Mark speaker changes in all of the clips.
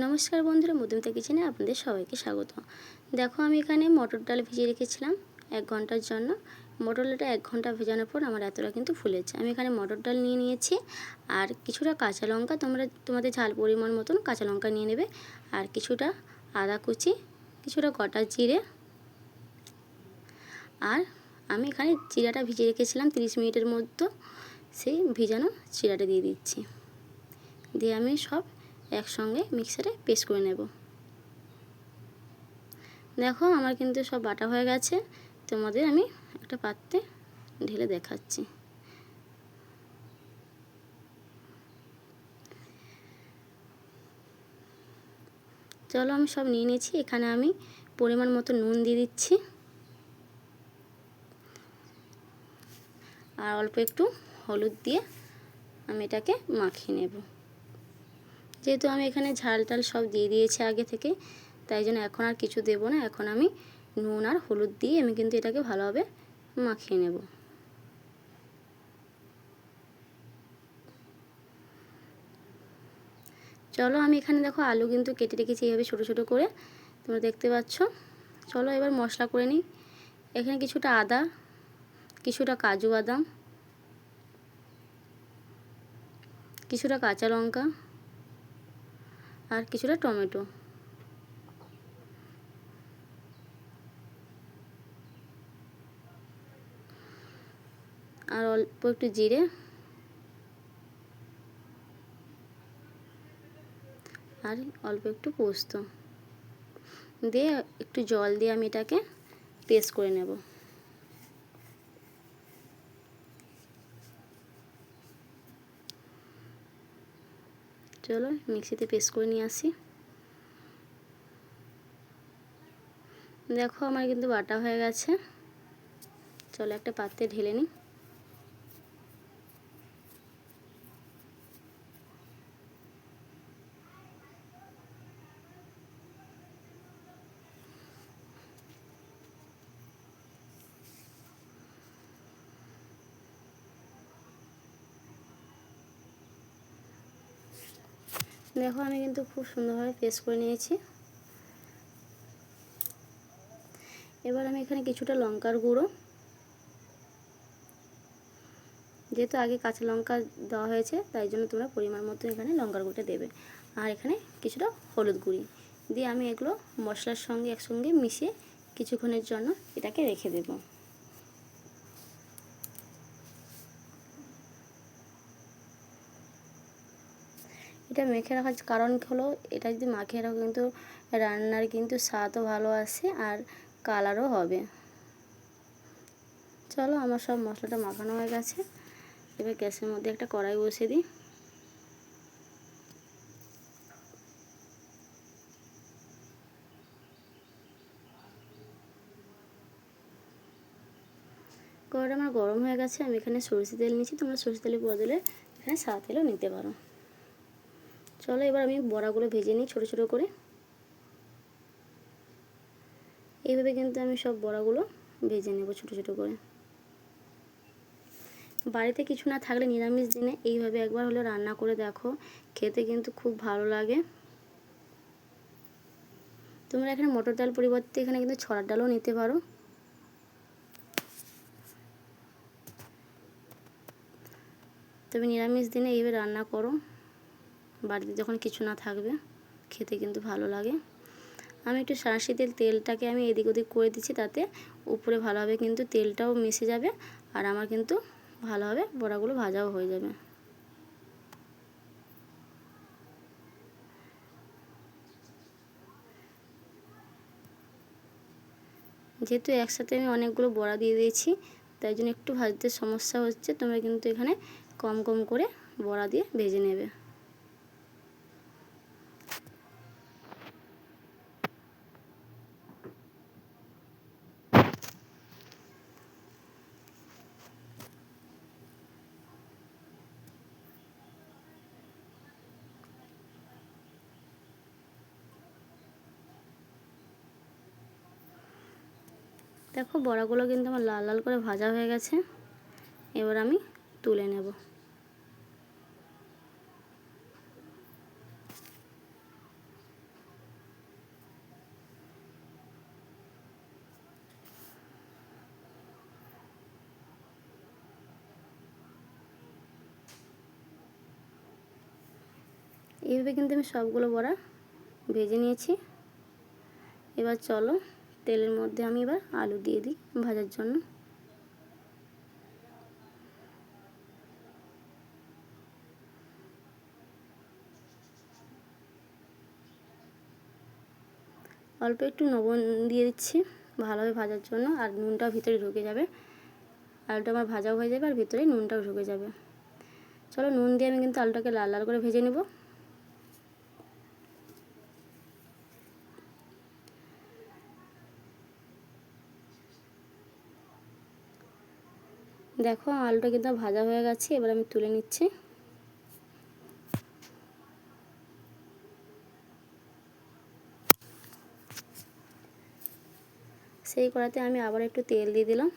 Speaker 1: নমস্কার বন্ধুরা, মধুমিতা কিচেনে আপনাদের সবাইকে স্বাগত। দেখো, আমি এখানে মটর ডাল ভিজিয়ে রেখেছিলাম 1 ঘন্টার জন্য। মটর ডালটা 1 ঘন্টা ভেজানোর পর আমার এতটা কিন্তু ফুলেছে। আমি এখানে মটর ডাল নিয়ে নিয়েছি, আর কিছুটা কাঁচা লঙ্কা, তোমাদের ঝাল পরিমাণ মতন কাঁচা লঙ্কা নিয়ে নেবে, আর কিছুটা আদা কুচি, কিছুটা গোটা জিরে, আর আমি এখানে জিরাটা ভিজিয়ে রেখেছিলাম 30 মিনিটের মধ্যে, সেই ভিজানো জিরাটা দিয়ে দিচ্ছি। দিয়ে আমি সব একসঙ্গে মিক্সারে পেস্ট করে নেব। দেখো, আমার কিন্তু সব বাটা হয়ে গেছে। তোমাদের আমি একটা পাত্রে ঢেলে দেখাচ্ছি। চলো, আমি সব নিয়ে নিয়েছি। এখানে আমি পরিমাণ মতো নুন দিয়ে দিচ্ছি, আর অল্প একটু হলুদ দিয়ে আমি এটাকে মাখিয়ে নেব। যেহেতু আমি এখানে ঝাল টাল সব দিয়ে দিয়েছি আগে থেকে, তাই জন্য এখন আর কিছু দেব না। এখন আমি নুন আর হলুদ দিয়ে আমি কিন্তু এটাকে ভালোভাবে মাখিয়ে নেব। চলো, আমি এখানে দেখো আলু কিন্তু কেটে রেখেছি এইভাবে ছোটো ছোটো করে, তোমরা দেখতে পাচ্ছ। চলো এবার মশলা করে নিই। এখানে কিছুটা আদা, কিছুটা কাজু বাদাম, কিছুটা কাঁচা লঙ্কা, আর কিছুটা টমেটো, আর অল্প একটু জিরে, আর অল্প একটু পোস্ত দিয়ে একটু জল দিয়ে আমি এটাকে পেস্ট করে নেব। চলো মিক্সিতে পেস্ট করে নিয়ে আসি। দেখো, আমার কিন্তু বাটা হয়ে গেছে। চলো একটা পাত্রে ঢেলে নিই। দেখো, আমি কিন্তু খুব সুন্দরভাবে পেস্ট করে নিয়েছি। এবার আমি এখানে কিছুটা লঙ্কার গুঁড়ো, যেহেতু আগে কাঁচা লঙ্কা দেওয়া হয়েছে তাই জন্য তোমরা পরিমাণ মতো এখানে লঙ্কার গুঁড়োটা দেবে, আর এখানে কিছুটা হলুদ গুঁড়ি দিয়ে আমি এগুলো মশলার সঙ্গে একসঙ্গে মিশিয়ে কিছুক্ষণের জন্য এটাকে রেখে দেব। এটা মেখে রাখার কারণ হলো, এটা যদি মাখিয়ে রাখো কিন্তু রান্নার কিন্তু স্বাদও ভালো আসে আর কালারও হবে। চলো, আমার সব মশলাটা মাখানো হয়ে গেছে। এবার গ্যাসের মধ্যে একটা কড়াই বসিয়ে দিই। কড়াইটা আমার গরম হয়ে গেছে। আমি এখানে সরষে তেল নিয়েছি, তোমরা সরষে তেলের বদলে এখানে সাদা তেলও নিতে পারো। চলো এবার আমি বড়াগুলো ভেজে নিই ছোটো ছোটো করে। এইভাবে কিন্তু আমি সব বড়াগুলো ভেজে নেব ছোটো ছোটো করে। বাড়িতে কিছু না থাকলে নিরামিষ দিনে এইভাবে একবার হলে রান্না করে দেখো, খেতে কিন্তু খুব ভালো লাগে। তোমরা এখানে মটর ডাল পরিবর্তে এখানে কিন্তু ছড়ার ডালও নিতে পারো। তবে নিরামিষ দিনে এইভাবে রান্না করো, বাড়িতে যখন কিছু না থাকবে, খেতে কিন্তু ভালো লাগে। আমি একটু সরষে তেলটাকে আমি এদিক ওদিক করে দিচ্ছি, তাতে উপরে ভালোভাবে কিন্তু তেলটাও মিশে যাবে, আর আমার কিন্তু ভালোভাবে বড়াগুলো ভাজাও হয়ে যাবে। যেহেতু একসাথে আমি অনেকগুলো বড়া দিয়ে দিয়েছি, তাই জন্য একটু ভাজতে সমস্যা হচ্ছে। তোমরা কিন্তু এখানে কম কম করে বড়া দিয়ে ভেজে নেবে। দেখো, বড়াগুলো কিন্তু আমার লাল লাল করে ভাজা হয়ে গেছে। এবার আমি তুলে নেব। এইভাবে কিন্তু আমি সবগুলো বড়া ভেজে নিয়েছি। এবার চলো তেলের মধ্যে আমি এবার আলু দিয়ে দিই ভাজার জন্য। অল্প একটু লবণ দিয়ে দিচ্ছি ভালোভাবে ভাজার জন্য, আর নুনটাও ভিতরে ঢুকে যাবে। আলুটা আমার ভাজাও হয়ে যাবে আর ভিতরে নুনটাও ঢুকে যাবে। চলো নুন দিয়ে আমি কিন্তু আলুটাকে লাল লাল করে ভেজে নেব। দেখো আলুটা কিন্তু ভাজা হয়ে গেছে, এবার আমি তুলে নিচ্ছি। সেই কড়াতে আমি আবার একটু তেল দিয়ে দিলাম।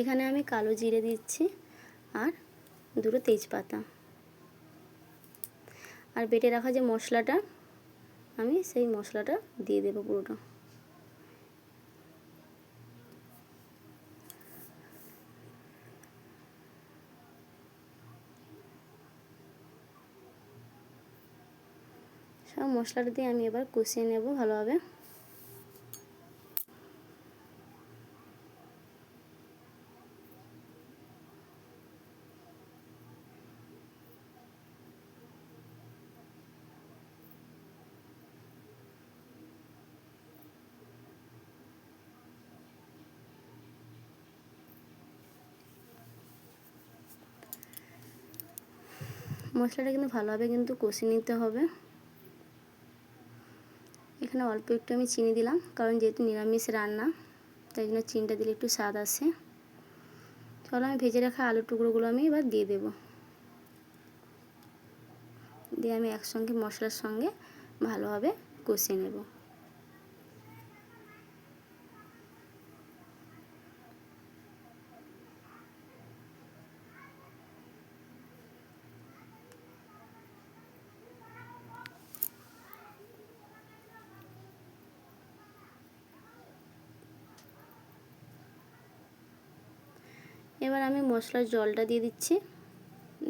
Speaker 1: এখানে আমি কালো জিরে দিচ্ছি আর দুটো তেজপাতা, আর বেটে রাখা যে মশলাটা আমি সেই মশলাটা দিয়ে দেবো পুরোটা। সব মশলাটা দিয়ে আমি এবার কষিয়ে নেব ভালোভাবে। মশলাটা কিন্তু ভালোভাবে কিন্তু কষিয়ে নিতে হবে। এখানে অল্প একটু আমি চিনি দিলাম, কারণ যেহেতু নিরামিষ রান্না তাই জন্য চিনিটা দিলে একটু স্বাদ আসে। চলো আমি ভেজে রাখা আলুর টুকরোগুলো আমি এবার দিয়ে দেব। দিয়ে আমি একসঙ্গে মশলার সঙ্গে ভালোভাবে কষিয়ে নেব। এবার আমি মশলার জলটা দিয়ে দিচ্ছি,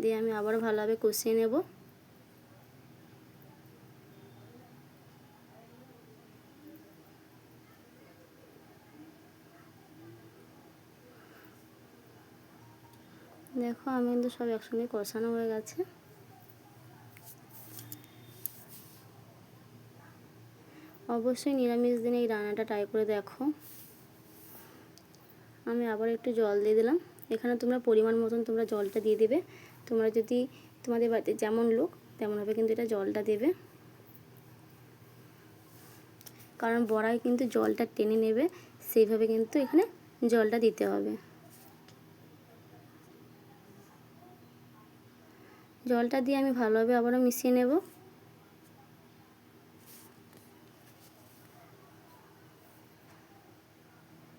Speaker 1: দিয়ে আমি আবার ভালোভাবে কষিয়ে নেব। দেখো আমি কিন্তু সব একসঙ্গে কষানো হয়ে গেছে। অবশ্যই নিরামিষ দিনে এই রান্নাটা ট্রাই করে দেখো। আমি আবার একটু জল দিয়ে দিলাম। এখানে তোমরা পরিমাণ মতন তোমরা জলটা দিয়ে দেবে। তোমরা যদি তোমাদের বাড়িতে যেমন লোক তেমনভাবে কিন্তু এটা জলটা দেবে, কারণ বড়াই কিন্তু জলটা টেনে নেবে, সেইভাবে কিন্তু এখানে জলটা দিতে হবে। জলটা দিয়ে আমি ভালোভাবে আবারও মিশিয়ে নেব।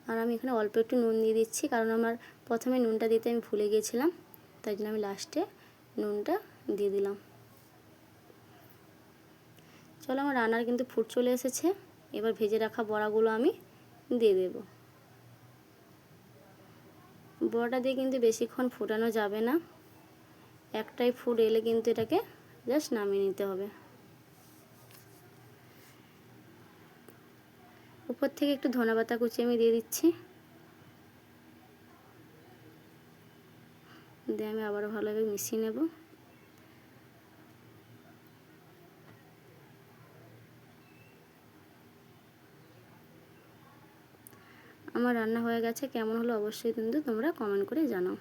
Speaker 1: আর আমি এখানে অল্প একটু নুন দিয়ে দিচ্ছি, কারণ আমার প্রথমে নুনটা দিতে আমি ভুলে গিয়েছিলাম, তাই জন্য আমি লাস্টে নুনটা দিয়ে দিলাম। চলো আমার রান্নার কিন্তু ফুট চলে এসেছে। এবার ভেজে রাখা বড়াগুলো আমি দিয়ে দেব। বড়াটা দিয়ে কিন্তু বেশিক্ষণ ফোটানো যাবে না, একটাই ফুট এলে কিন্তু এটাকে জাস্ট নামিয়ে নিতে হবে। উপর থেকে একটু ধনেপাতা কুচি আমি দিয়ে দিচ্ছি, দিয়ে আমি আবারও ভালোভাবে মিশিয়ে নেব। আমার রান্না হয়ে গেছে, কেমন হলো অবশ্যই কিন্তু তোমরা কমেন্ট করে জানাও।